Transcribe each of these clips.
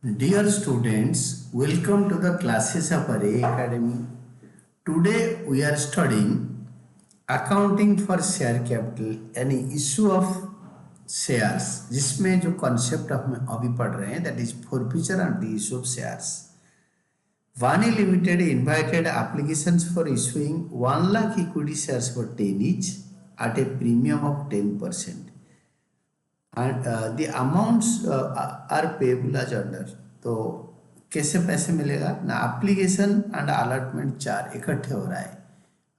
Dear students, welcome to the classes of Array Academy. Today we are studying accounting for share capital यानी issue of shares, जिसमें जो concept हम अभी पढ़ रहे हैं that is forfeiture and reissue of shares. Vani Limited invited applications for issuing 1 lakh equity shares for 10 each at a premium of 10%. And the amounts are payable as under. तो कैसे पैसे मिलेगा ना, एप्लीकेशन एंड अलॉटमेंट 4 इकट्ठे हो रहा है।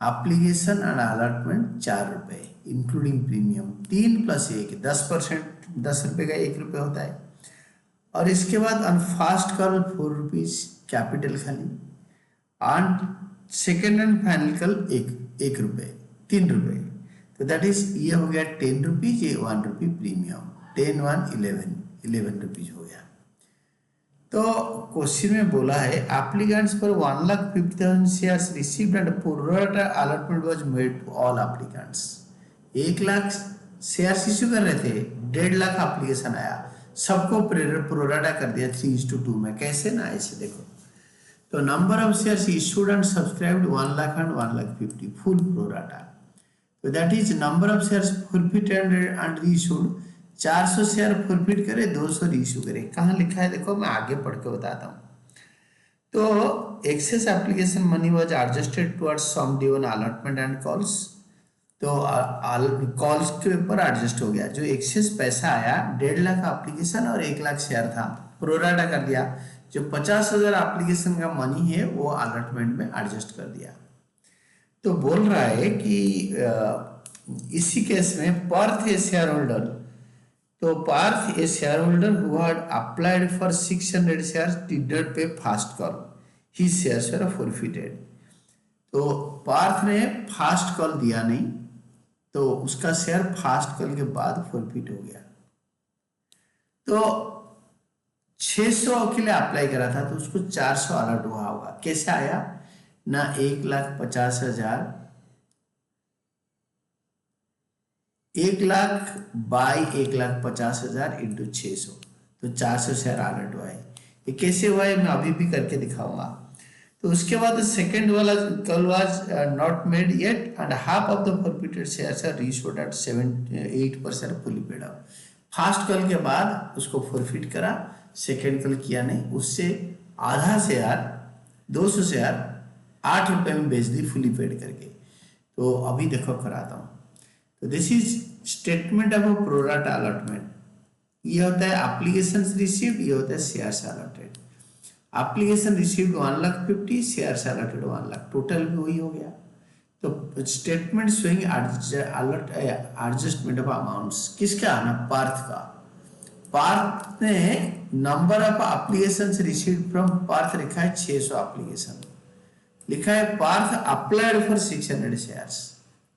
Application and allotment 4 रुपये इंक्लूडिंग प्रीमियम, 3 + 1 10%, 10 रुपये का 1 रुपये होता है। और इसके बाद on first call 4 rupees capital खाली, and second and final call 1 रुपये 3 रुपये। तो दैट इज ये हो गया 10 रुपीज, ये 1 रुपी प्रीमियम, 10 1 11 रुपीज हो गया। तो क्वेश्चन में बोला है applicants for 1,50,000 shares received and pro rata allotment was made to all applicants. 1 lakh shares issue कर रहे थे, 1.5 लाख एप्लीकेशन आया, सबको प्रोराटा कर दिया 3:2 में। कैसे ना, ऐसे देखो तो number of shares issued and subscribed 1 lakh and 1,50,000 full prorata. तो that is number of shares forfeited and reissued. 400 share forfeit करे, 200 रीइश्यू करे। कहाँ लिखा है देखो, मैं आगे पढ़ के बताता हूँ। तो excess application money was adjusted towards sum due on allotment and calls. तो कॉल्स के ऊपर एडजस्ट हो गया। जो एक्सेस पैसा आया 1.5 लाख एप्लीकेशन और 1 लाख शेयर था, प्रोराटा कर दिया। जो 50,000 एप्लीकेशन का मनी है वो अलॉटमेंट में एडजस्ट कर दिया। तो बोल रहा है कि इसी केस में पार्थ ए शेयर होल्डर, तो Parth a shareholder who had applied for 600 shares did not pay first call, his shares were forfeited. तो पार्थ ने फास्ट कॉल दिया नहीं, तो उसका शेयर फास्ट कॉल के बाद फॉरफिट हो गया। तो 600 के लिए अप्लाई करा था, तो उसको 400 अलॉट हुआ होगा। कैसे आया ना, 1,50,000, 1 लाख बाई 1,50,000 इंटू 600, तो 400 शेयर अलॉट हुआ है। ये कैसे हुआ है मैं अभी भी करके दिखाऊंगा। तो उसके बाद सेकेंड वाला call was not made yet and half of the forfeited shares are reissued at 8% fully paid up. First call के बाद उसको फॉरफिट करा, सेकेंड कॉल किया नहीं, उससे आधा शेयर 200 शेयर 8 रुपये में बेच दी फुली पेड करके। तो अभी देखो कराता हूँ। तो this is statement of a pro rata allotment. ये होता है एप्लीकेशन रिसीव्ड, ये होता है shares allotted. Application received 1,50,000, shares allotted 1 lakh, total भी वही हो गया। तो statement showing adjustment of amounts किसका आना, पार्थ का। पार्थ ने number of application received from Parth लिखा है 600 एप्लीकेशन, लिखा है पार्थ अप्लाइड फॉर 600 शेयर्स,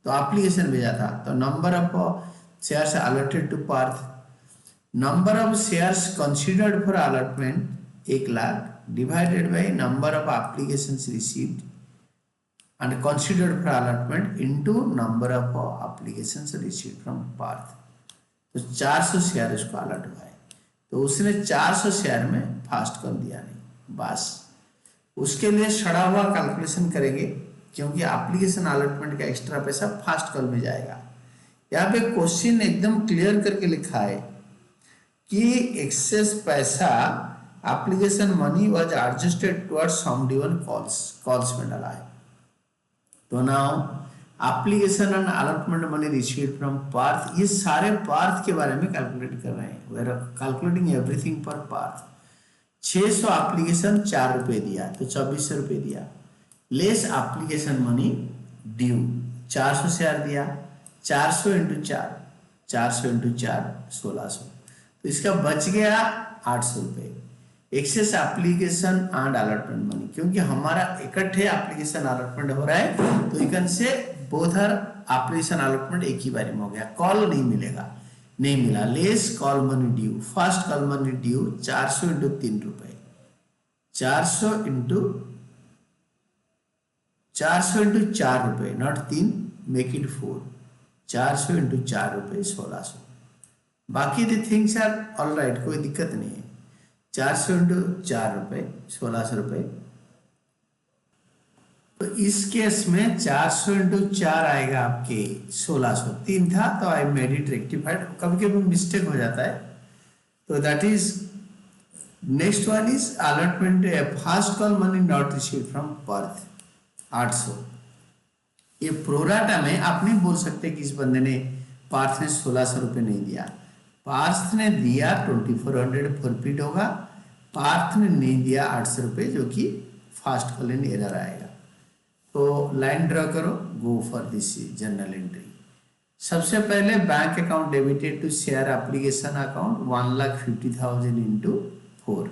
तो एप्लीकेशन भेजा था। तो number of shares allotted to Parth, number of shares considered for allotment 1 lakh divided by number of applications received and considered for allotment into number of applications received from Parth. तो 400 share उसको allot हुआ है, तो उसने 400 शेयर में फास्ट कॉल दिया नहीं, बस उसके लिए सड़ा हुआ कैलकुलेशन करेंगे, क्योंकि एप्लीकेशन अलॉटमेंट का एक्स्ट्रा पैसा फास्ट कॉल में जाएगा। यहाँ पे क्वेश्चन एकदम क्लियर करके लिखा है कि एक्सेस पैसा application money was adjusted towards sum given calls में डाला है। तो now application and allotment money received from Parth, ये सारे पार्थ के बारे में कैलकुलेट कर रहे हैं। We are calculating everything for Parth. 600 application 4 रुपये दिया, तो 2400 रुपये दिया, less application money due 400 share दिया, 400 इंटू 4, 400 इंटू 4 1600, तो इसका बच गया 800 रुपये। Excess application and allotment money, क्योंकि हमारा इकट्ठे एप्लीकेशन अलॉटमेंट हो रहा है, तो इकन से बोथ आर एप्लीकेशन अलॉटमेंट एक ही बार में हो गया। कॉल नहीं मिलेगा, नहीं मिला, less call money due, first call money due 400 into 3 रुपये, 400 इंटू 4 रुपये, नॉट 3, मेक इट 4, 400 इंटू 4 रुपये 1600। बाकी the things are all right, कोई दिक्कत नहीं है। 400 इंटू 4 रुपये 1600 रुपये। तो इस केस में 400 इंटू 4 आएगा आपके 1600। 3 था तो आई मेड इट रेक्टिफाइड, कभी कभी मिस्टेक हो जाता है। तो that is next one is allotment first call money not received from Parth 800। ये प्रोराटा में आप नहीं बोल सकते कि इस बंदे ने पार्थ ने 1600 रुपये नहीं दिया। पार्थ ने दिया 2400 फॉरफिट होगा, पार्थ ने नहीं दिया 800 रुपये, जो कि फास्ट कॉल इन एरर आएगा। तो लाइन ड्रॉ करो, go for this journal entry. सबसे पहले bank account debited to share application account 1,50,000 into 4,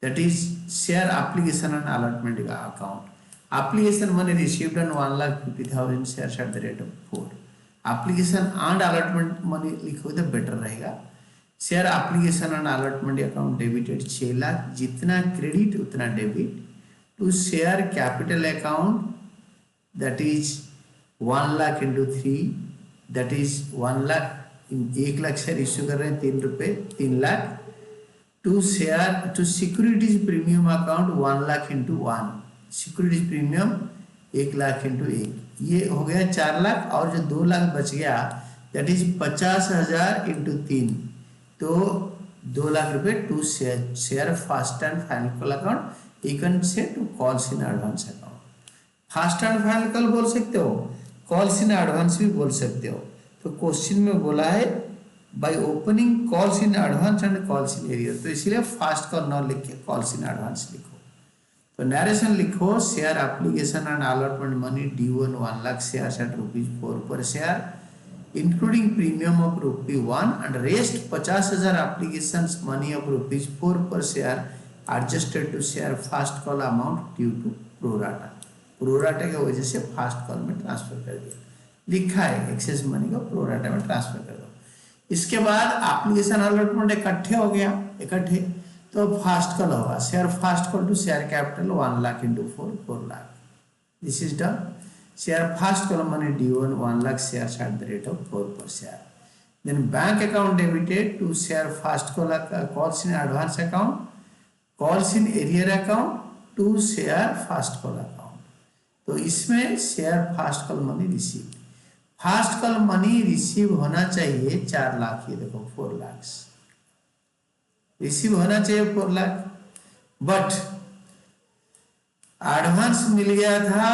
that is share application and allotment का account. Application money received on 1,50,000 shares at the rate of 4। Application and allotment money लिखो तो better रहेगा। Share application and allotment account debited 6 lakh, जितना credit उतना debit. To share capital account that is 1 lakh into 3, that is 1 lakh. 1 lakh share issue कर रहे हैं 3 रुपये, 3 lakh. To share to securities premium account 1 lakh into 1, securities premium 1 lakh into 1, ये हो गया 4 लाख। और जो 2 लाख बच गया दैट इज 50,000 इंटू 3, तो 2 लाख रुपये। To share first and final call account, you can say to calls in advance account. First and final call बोल सकते हो, कॉल्स इन एडवांस भी बोल सकते हो। तो क्वेश्चन में बोला है by opening calls in advance and calls in arrear, तो इसीलिए फास्ट कॉल न लिख के कॉल्स इन एडवांस लिखो। तो नरेशन लिखो, share application and allotment money due on 1 lakh shares at ₹4 per share including premium of ₹1 and rest 50,000 applications money of ₹4 per share adjusted to share first call amount due to pro rata. Pro rata की वजह से fast call में transfer कर दिया, लिखा है excess money को pro rata में ट्रांसफर कर दो। इसके बाद एप्लीकेशन अलॉटमेंट इकट्ठे हो गया, इकट्ठे तो फास्ट कॉल होगा। Share first call to share capital 1 lakh into 4, 4 lakh. This is done. Share first call money due on 1 lakh shares at the rate of 4 per share. Then bank account debited to share first call calls in advance account, calls in arrear account to share first call account. तो इसमें share first call money receive, first call money receive होना चाहिए 4 लाख, ये देखो 4 lakh receive होना चाहिए 4 lakh, but advance मिल गया था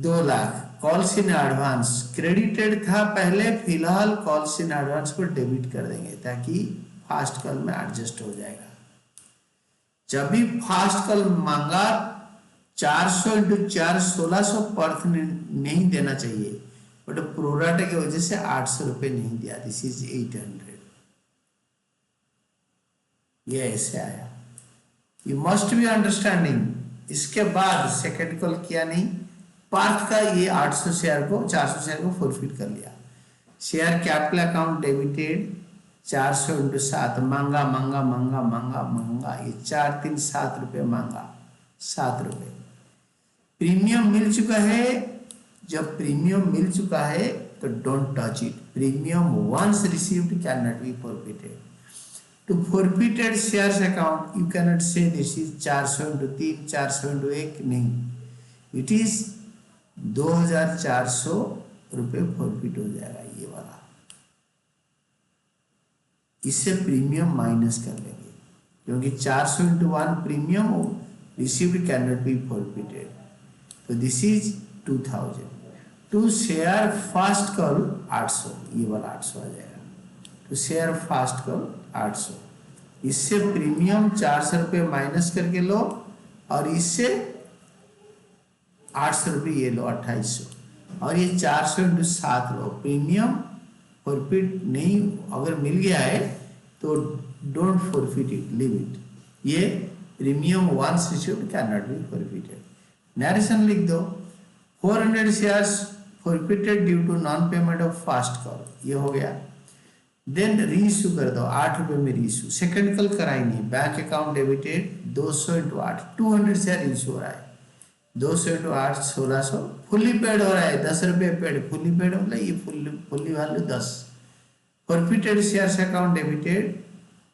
2 lakh. Calls in advance credited था पहले, फिलहाल कॉल्स इन एडवांस को डेबिट कर देंगे ताकि फास्ट कॉल में एडजस्ट हो जाएगा। जब भी फास्ट कॉल मांगा 400 इंटू 4 1600 पर्थ नहीं देना चाहिए, बट प्रोराटा की वजह से 800 रुपये नहीं दिया, दिस इज 800, ये ऐसे आया। You must be understanding. इसके बाद सेकंड कॉल किया नहीं, पार्थ का ये 800 शेयर को 400 शेयर को फॉरफिट कर लिया। Share capital account debited 400 into 7 मांगा मांगा मांगा मांगा मांगा, ये 4 3 7 रुपये मांगा, 7 रुपये। प्रीमियम मिल चुका है, जब प्रीमियम मिल चुका है तो don't touch it. Premium once received can not be forfeited. To forfeited shares account you can not say this is 400 into 3 400 into 1, नहीं, इट इज 2400 रुपये फॉरफिट हो जाएगा ये वाला। इससे प्रीमियम माइनस कर लेंगे क्योंकि 400 into 1 premium received can not be forfeited, तो this is 2000। To share first call 800, ये वाला 800 आ जाएगा। टू शेयर फास्ट कॉल 800, इससे प्रीमियम 400 रुपये माइनस करके लो और इससे 800 रुपये ये लो 2800, और ये 400 इंटू 7 लो। प्रीमियम फॉरफिट नहीं अगर मिल गया है तो don't forfeit it, leave it. ये premium once received can not be forfeited. Narration लिख दो, 400 shares forfeited due to non payment of first call, ये हो गया। देन रीइश्यू कर दो, 8 रुपये में रीइश्यू, सेकंड कॉल कराई नहीं। Bank account debited 200 into 8 200 share issue हो रहा है, 200 इंटू 8 1600, फुल्ली पेड हो रहा है, 10 रुपये पेड, फुल्ली पेड मतलब ये fully value 10। Forfeited shares account debited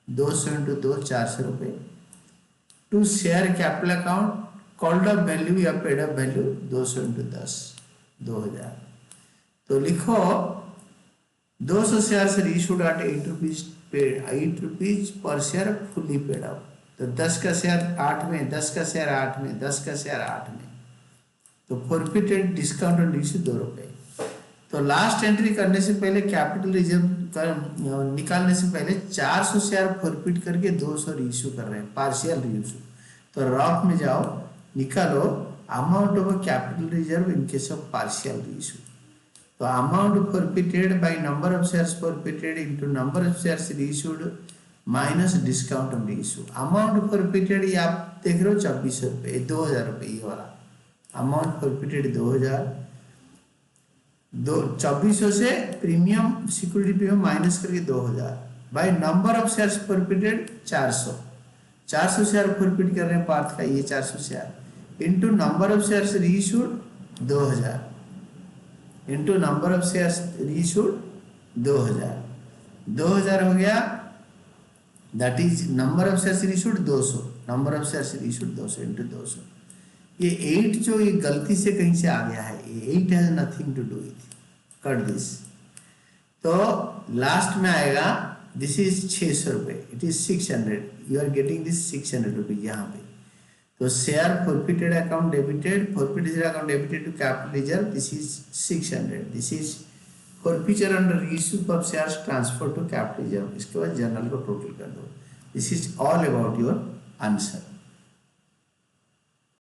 200 into 2 400 रुपये। To share capital account called up value या पेड अप वैल्यू 200 इंटू 10 2000। तो लिखो 200 शेयर से issued at 8 rupees per share fully paid up. तो 10 का शेयर 8 में, 10 का शेयर 8 में, 10 का शेयर 8 में, तो फॉरफिटेड डिस्काउंट ऑन इशू 2 रुपये। तो लास्ट एंट्री करने से पहले कैपिटल रिजर्व निकालने से पहले 400 शेयर फॉरफिट करके 200 रीइशू कर रहे हैं, पार्शियल रीइशू। तो रॉक में जाओ, निकालो amount of capital reserve in case of partial reissue. तो amount forfeited by number of shares forfeited into number of shares reissued minus discount on reissue. Amount forfeited ये आप देख रहे हो 2400 रुपये, 2000 रुपये ये वाला अमाउंट फॉरफिटेड 2000। 2400 से प्रीमियम सिक्योरिटी प्रीमियम माइनस करके 2000 by number of shares forfeited 400 share forfeit कर रहे हैं पार्थ का, ये 400 share into number of shares reissued 2000 into number of shares reissued 2000 हो गया। That is number of shares reissued 200, number of shares reissued 200 into 200। ये 8 जो ये गलती से कहीं से आ गया है, ये 8 has nothing to do with, cut this. तो लास्ट में आएगा दिस इज 600 रुपये, it is 600, you are getting this 600 rupees यहाँ पे। तो share forfeited account debited, forfeited account debited to capital reserve, this is 600, this is forfeiture under issue of shares transfer to capital reserve. इसके बाद journal को total कर दो। This is all about your answer.